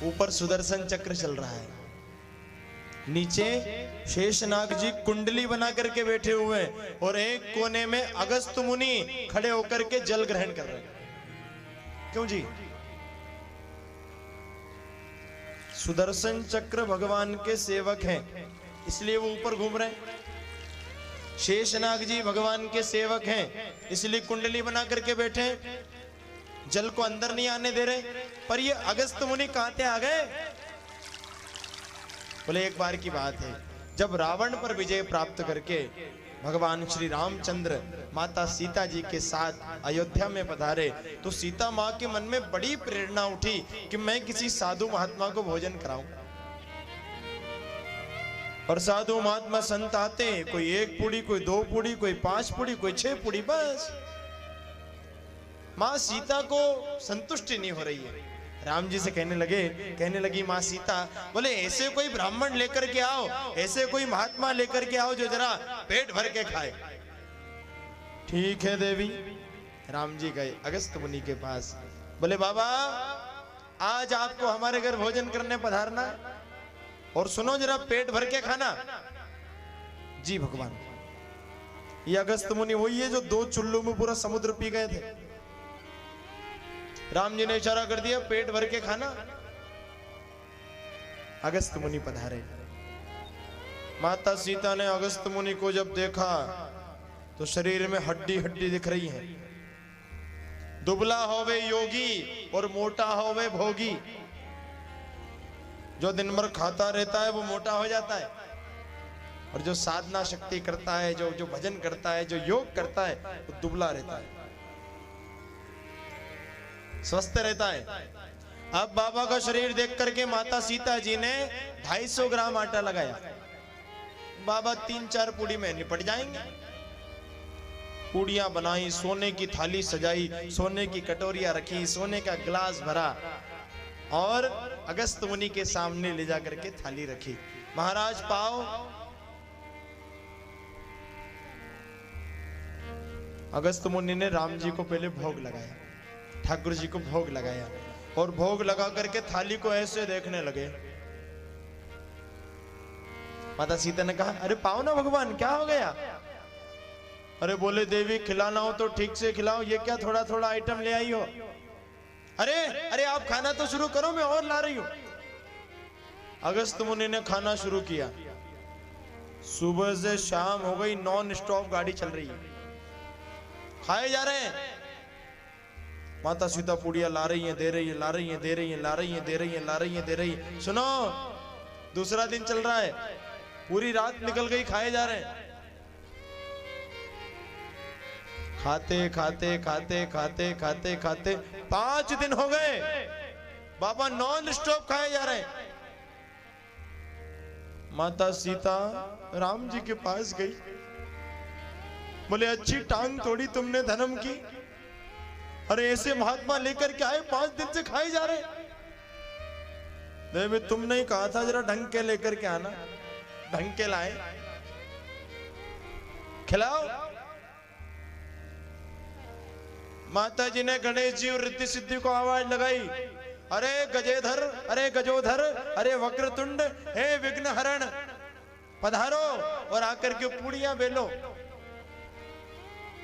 ऊपर सुदर्शन चक्र चल रहा है, नीचे शेषनाग जी कुंडली बना करके बैठे हुए हैं और एक कोने में अगस्त मुनि खड़े होकर के जल ग्रहण कर रहे हैं। क्यों जी? सुदर्शन चक्र भगवान के सेवक हैं, इसलिए वो ऊपर घूम रहे हैं। शेषनाग जी भगवान के सेवक हैं, इसलिए कुंडली बना करके बैठे, जल को अंदर नहीं आने दे रहे। पर ये अगस्त मुनि कहां से आ गए? बोले एक बार की बात है, जब रावण पर विजय प्राप्त करके भगवान श्री रामचंद्र माता सीता जी के साथ अयोध्या में पधारे, तो सीता माँ के मन में बड़ी प्रेरणा उठी कि मैं किसी साधु महात्मा को भोजन कराऊं। और साधु महात्मा संत आते, कोई 1 पूड़ी, कोई 2 पूड़ी, कोई 5 पूड़ी, कोई 6 पूड़ी, बस। माँ सीता को संतुष्टि नहीं हो रही है। राम जी से कहने लगी माँ सीता, बोले ऐसे कोई ब्राह्मण लेकर के आओ, ऐसे कोई महात्मा लेकर के आओ जो जरा पेट भर के खाए। ठीक है देवी। राम जी गए अगस्त मुनि के पास, बोले बाबा आज आपको हमारे घर भोजन करने पधारना, और सुनो जरा पेट भर के खाना। जी भगवान। ये अगस्त मुनि वही है जो 2 चुल्लू में पूरा समुद्र पी गए थे। राम जी ने इशारा कर दिया पेट भर के खाना। अगस्त मुनि पधारे। माता सीता ने अगस्त मुनि को जब देखा तो शरीर में हड्डी हड्डी दिख रही है। दुबला होवे योगी और मोटा होवे भोगी। जो दिन भर खाता रहता है वो मोटा हो जाता है, और जो साधना शक्ति करता है, जो भजन करता है, जो योग करता है, वो दुबला रहता है, स्वस्थ रहता है। अब बाबा का शरीर देख करके माता सीता जी ने 250 ग्राम आटा लगाया। बाबा 3-4 पूड़ी में निपट जाएंगे। पूड़ियां बनाई, सोने की थाली सजाई, सोने की कटोरियां रखी, सोने का गिलास भरा और अगस्त मुनि के सामने ले जा करके थाली रखी। महाराज पाओ। अगस्त मुनि ने राम जी को पहले भोग लगाया, ठाकुर जी को भोग लगाया, और भोग लगा करके थाली को ऐसे देखने लगे। माता सीता ने कहा अरे पाओ ना भगवान, क्या हो गया? अरे बोले देवी खिलाना हो तो ठीक से खिलाओ, ये क्या थोड़ा थोड़ा आइटम ले आई हो? अरे अरे आप खाना तो शुरू करो, मैं और ला रही हूं। अगस्त मुनि ने खाना शुरू किया। सुबह से शाम हो गई, नॉन स्टॉप गाड़ी चल रही है, खाए जा रहे हैं। माता सीता पूड़ियां ला रही हैं, दे रही है, ला रही हैं, दे रही हैं, ला रही हैं, दे रही हैं, ला रही हैं, दे रही हैं। सुनो, दूसरा दिन चल रहा है, पूरी रात निकल गई, खाए जा रहे हैं। खाते खाते खाते खाते खाते खाते 5 दिन हो गए, बाबा नॉन स्टॉप खाए जा रहे हैं। माता सीता राम जी के पास गई, बोले अच्छी टांग तोड़ी तुमने धर्म की। अरे ऐसे महात्मा लेकर के आए, 5 दिन से खाए जा रहे। देवी तुमने ही कहा था जरा ढंग के लेकर के आना, ढंग के लाए, खिलाओ। माता जी ने गणेश जी और रिद्धि सिद्धि को आवाज लगाई, अरे गजेधर, अरे गजोधर, अरे वक्रतुंड, हे विघ्न हरण, पधारो और आकर के पूड़ियां बेलो।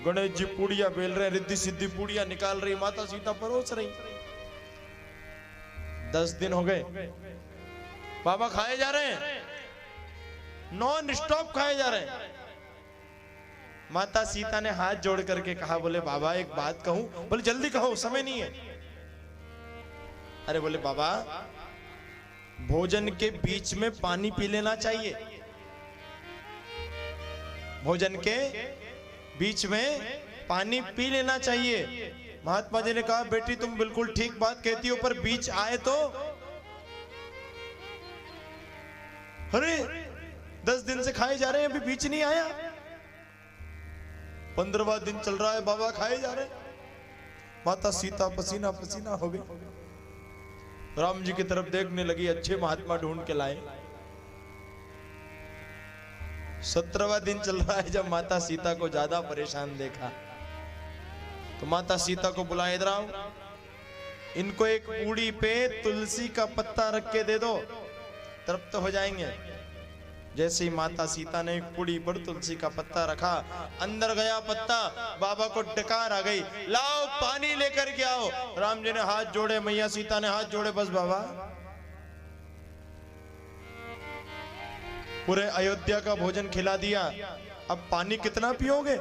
गणेश जी पूड़ियां बेल रहे, रिद्धि सिद्धि पूड़ियां निकाल रही, माता सीता परोस रही। 10 दिन हो गए, बाबा खाए जा रहे हैं, नॉन स्टॉप खाए जा रहे हैं। माता सीता ने हाथ जोड़ करके कहा, बोले बाबा एक बात कहूं? बोले जल्दी कहो, समय नहीं है। अरे बोले बाबा भोजन के बीच में पानी पी लेना चाहिए, भोजन के बीच में पानी पी लेना चाहिए। महात्मा जी ने कहा बेटी तुम बिल्कुल ठीक बात कहती हो, पर बीच आए तो? अरे 10 दिन से खाए जा रहे हैं, अभी बीच नहीं आया। 15वां दिन चल रहा है, बाबा खाए जा रहे हैं। माता सीता पसीना पसीना हो गई, राम जी की तरफ देखने लगी, अच्छे महात्मा ढूंढ के लाए। 17वां दिन चल रहा है, जब माता सीता को ज्यादा परेशान देखा तो माता सीता को बुलाए, इधर आओ। इनको एक पूड़ी पे तुलसी का पत्ता रख के दे दो, तृप्त हो जाएंगे। जैसे ही माता सीता ने एक पूड़ी पर तुलसी का पत्ता रखा, अंदर गया पत्ता, बाबा को डकार आ गई, लाओ पानी लेकर के आओ। राम जी ने हाथ जोड़े, मैया सीता ने हाथ जोड़े, बस बाबा। पूरे अयोध्या का भोजन खिला दिया, अब पानी कितना पियोगे?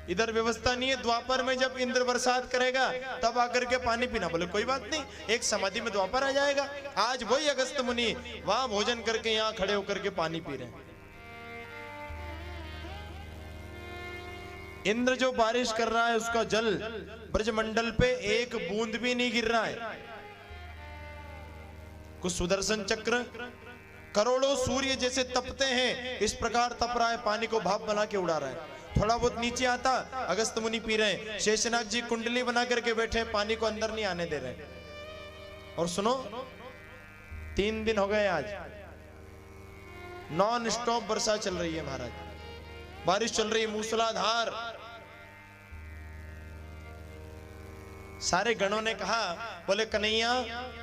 इधर व्यवस्था नहीं है। द्वापर में जब इंद्र बरसात करेगा तब आकर के पानी पीना, बोले कोई बात नहीं, एक समाधि में द्वापर आ जाएगा। आज वही अगस्त मुनि वहां भोजन करके यहाँ खड़े होकर के पानी पी रहे हैं। इंद्र जो बारिश कर रहा है उसका जल ब्रजमंडल पे एक बूंद भी नहीं गिर रहा है। कुछ सुदर्शन चक्र करोड़ों सूर्य जैसे तपते हैं, इस प्रकार तप रहा है, पानी को भाप बना के उड़ा रहा है। थोड़ा बहुत नीचे आता, अगस्त मुनि पी रहे हैं। शेषनाग जी कुंडली बना करके बैठे, पानी को अंदर नहीं आने दे रहे। और सुनो, 3 दिन हो गए आज, नॉन स्टॉप वर्षा चल रही है महाराज, बारिश चल रही है मूसलाधार। सारे गणों ने कहा, बोले कन्हैया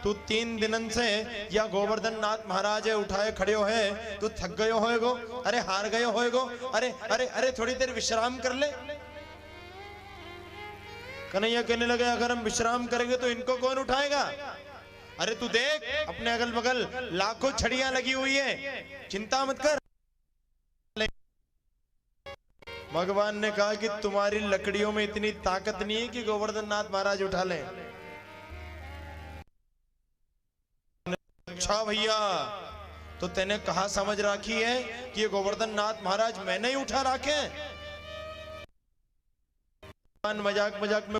तू 3 दिनन से या गोवर्धन नाथ महाराज है उठाए खड़े हो है, तू थक गयो होएगो, अरे हार गयो होएगो, अरे अरे अरे थोड़ी देर विश्राम कर ले। कन्हैया कहने लगे, अगर हम विश्राम करेंगे तो इनको कौन उठाएगा? अरे तू देख अपने अगल बगल लाखों छड़ियां लगी हुई है, चिंता मत कर। भगवान ने कहा कि तुम्हारी लकड़ियों में इतनी ताकत नहीं है कि गोवर्धन नाथ महाराज उठा लें। अच्छा भैया, तो तेने कहा समझ रखी है कि ये गोवर्धन नाथ महाराज मैंने ही उठा रखे? मजाक मजाक में,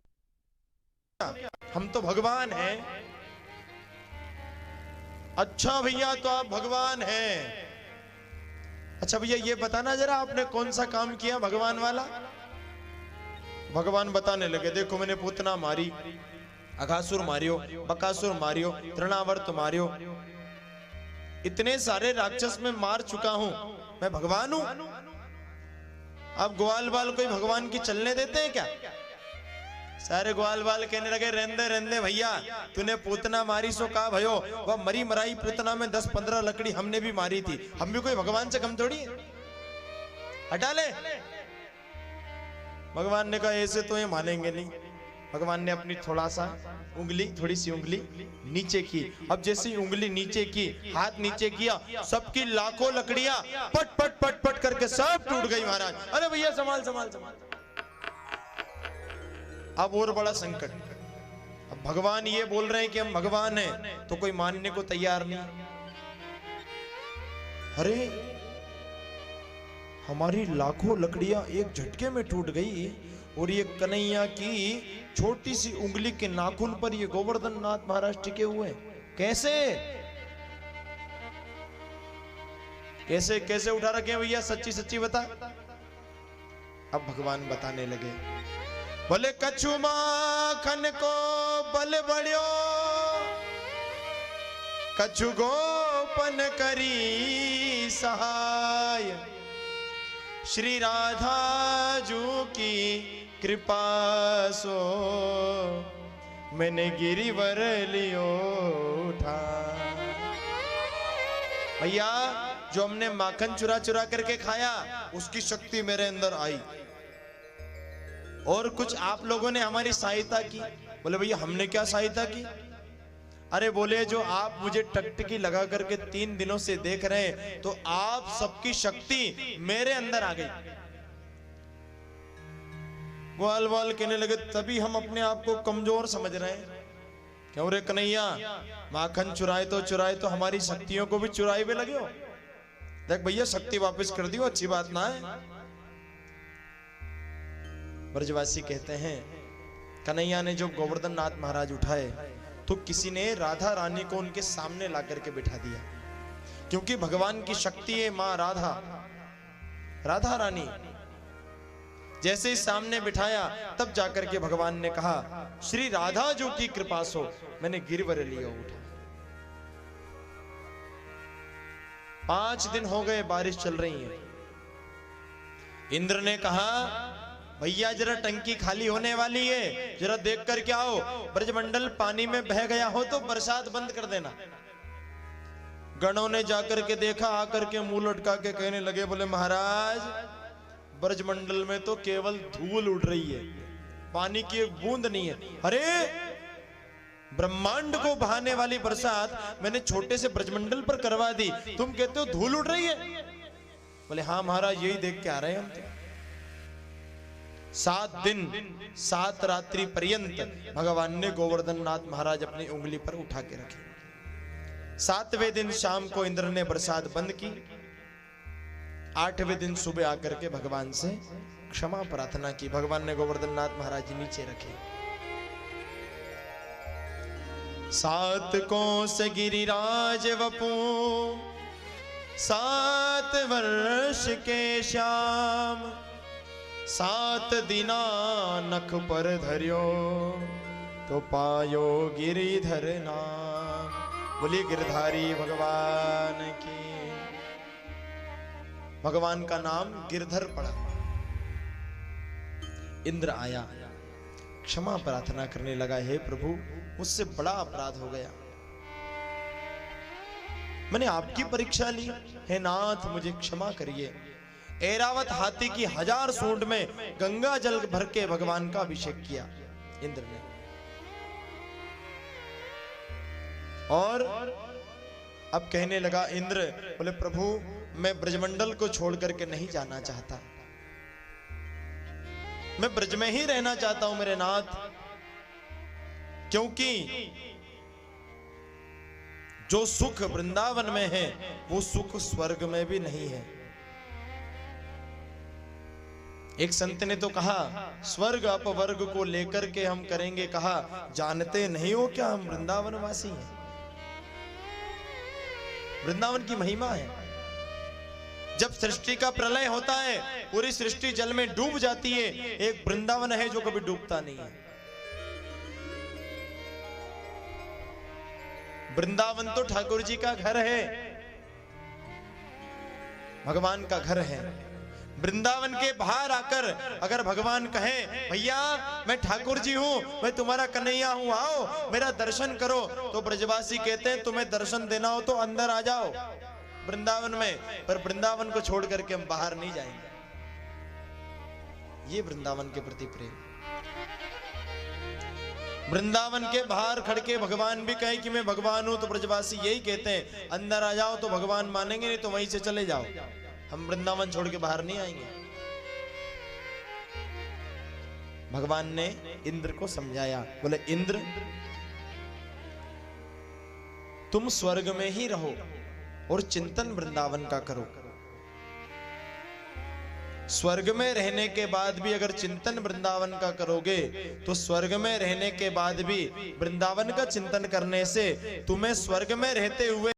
हम तो भगवान हैं। अच्छा भैया, तो आप भगवान हैं। अच्छा भैया ये बताना जरा, आपने कौन सा काम किया भगवान वाला? भगवान बताने लगे, देखो मैंने पूतना मारी, अघासुर मारियो, बकासुर मारियो, तृणावर्त मारियो, इतने सारे राक्षस में मार चुका हूं, मैं भगवान हूं। अब ग्वाल बाल कोई भगवान की चलने देते हैं क्या? सारे ग्वाल बाल कहने लगे, रेंदे रेंदे भैया, तूने पूतना मारी सो का भयो, वह मरी मराई पूतना में 10-15 लकड़ी हमने भी मारी थी, हम भी कोई भगवान से कम थोड़ी है, हटा ले। भगवान ने कहा ऐसे तो ये मानेंगे नहीं। भगवान ने अपनी थोड़ा सा उंगली, थोड़ी सी उंगली नीचे की, अब जैसे ही उंगली नीचे की, हाथ नीचे किया, सबकी लाखों लकड़ियां पट पट पट पट करके सब टूट गई महाराज। अरे भैया संभाल संभाल संभाल। अब और बड़ा संकट, अब भगवान ये बोल रहे हैं कि हम भगवान हैं, तो कोई मानने को तैयार नहीं। अरे हमारी लाखों लकड़ियां एक झटके में टूट गई और ये कन्हैया की छोटी सी उंगली के नाखून पर ये गोवर्धन नाथ महाराज टिके हुए, कैसे कैसे कैसे उठा रखे हैं भैया? सच्ची सच्ची बता। अब भगवान बताने लगे, बोले कछु माखन को बल बढ़ियो, कछु गोपन करी सहाय, श्री राधा जू की कृपा सो मैंने गिरिवर लियो उठा। भैया जो हमने माखन चुरा चुरा करके खाया उसकी शक्ति मेरे अंदर आई, और कुछ आप लोगों ने हमारी सहायता की। बोले भैया हमने क्या सहायता की? अरे बोले जो आप मुझे टकटकी लगा करके 3 दिनों से देख रहे हैं, तो आप सबकी शक्ति मेरे अंदर आ गई। ग्वाल वाल कहने लगे, तभी हम अपने आप को कमजोर समझ रहे हैं। क्यों रे कन्हैया, माखन चुराए तो हमारी शक्तियों को भी चुराए हुए लगे हो। देख भैया शक्ति वापस कर दियो, अच्छी बात ना है। ब्रजवासी कहते हैं कन्हैया ने जो गोवर्धन नाथ महाराज उठाए तो किसी ने राधा रानी को उनके सामने ला करके बिठा दिया, क्योंकि भगवान की शक्ति है मां राधा, राधा रानी। जैसे ही सामने बिठाया तब जाकर के भगवान ने कहा, श्री राधा जो की कृपा सो मैंने गिरवर लिया उठा। 5 दिन हो गए बारिश चल रही है। इंद्र ने कहा भैया जरा टंकी खाली होने वाली है, जरा देख कर क्या हो, ब्रजमंडल पानी में बह गया हो तो बरसात बंद कर देना। गणों ने जाकर के देखा, आकर के मुंह लटका के कहने लगे, बोले महाराज ब्रजमंडल में तो केवल धूल उड़ रही है, पानी की एक बूंद नहीं है। अरे ब्रह्मांड को बहाने वाली बरसात मैंने छोटे से ब्रजमंडल पर करवा दी, तुम कहते हो धूल उड़ रही है? बोले हाँ महाराज यही देख के आ रहे हैं हम तो। 7 दिन 7 रात्रि पर्यंत भगवान ने गोवर्धन नाथ महाराज अपनी उंगली पर उठा के रखे। 7वें दिन शाम को इंद्र ने बरसात बंद की। 8वें दिन सुबह आकर के भगवान से क्षमा प्रार्थना की। भगवान ने गोवर्धन नाथ महाराज जी नीचे रखे। 7 कोस गिरिराज वपु 7 वर्ष के श्याम 7 दिना नख पर धर्यो तो पायो गिरिधर नाम। बोलिए गिरधारी भगवान की। भगवान का नाम गिरधर पड़ा। इंद्र आया, क्षमा प्रार्थना करने लगा, हे प्रभु मुझसे बड़ा अपराध हो गया, मैंने आपकी परीक्षा ली, हे नाथ मुझे क्षमा करिए। ऐरावत हाथी की 1000 सूंड में गंगा जल भर के भगवान का अभिषेक किया इंद्र ने। और अब कहने लगा इंद्र, बोले प्रभु मैं ब्रजमंडल को छोड़ करके नहीं जाना चाहता, मैं ब्रज में ही रहना चाहता हूं मेरे नाथ, क्योंकि जो सुख वृंदावन में है वो सुख स्वर्ग में भी नहीं है। एक संत ने तो कहा, स्वर्ग अपवर्ग को लेकर के हम करेंगे कहा, जानते नहीं हो क्या हम वृंदावन वासी हैं। वृंदावन की महिमा है। जब सृष्टि का प्रलय होता है, पूरी सृष्टि जल में डूब जाती है, एक वृंदावन है जो कभी डूबता नहीं है। वृंदावन तो ठाकुर जी का घर है, भगवान का घर है। वृंदावन के बाहर आकर अगर भगवान कहे, भैया मैं ठाकुर जी हूं, मैं तुम्हारा कन्हैया हूं, आओ मेरा दर्शन करो, तो ब्रजवासी कहते हैं तुम्हें दर्शन देना हो तो अंदर आ जाओ वृंदावन में, पर वृंदावन को छोड़ करके हम बाहर नहीं जाएंगे। ये वृंदावन के प्रति प्रेम। वृंदावन के बाहर खड़के भगवान भी कहे कि मैं भगवान हूं, तो ब्रजवासी यही कहते हैं अंदर आ जाओ, तो भगवान मानेंगे नहीं तो वहीं से चले जाओ, हम वृंदावन छोड़ के बाहर नहीं आएंगे। भगवान ने इंद्र को समझाया, बोले इंद्र तुम स्वर्ग में ही रहो और चिंतन वृंदावन का करो। स्वर्ग में रहने के बाद भी अगर चिंतन वृंदावन का करोगे तो स्वर्ग में रहने के बाद भी वृंदावन का चिंतन करने से तुम्हें स्वर्ग में रहते हुए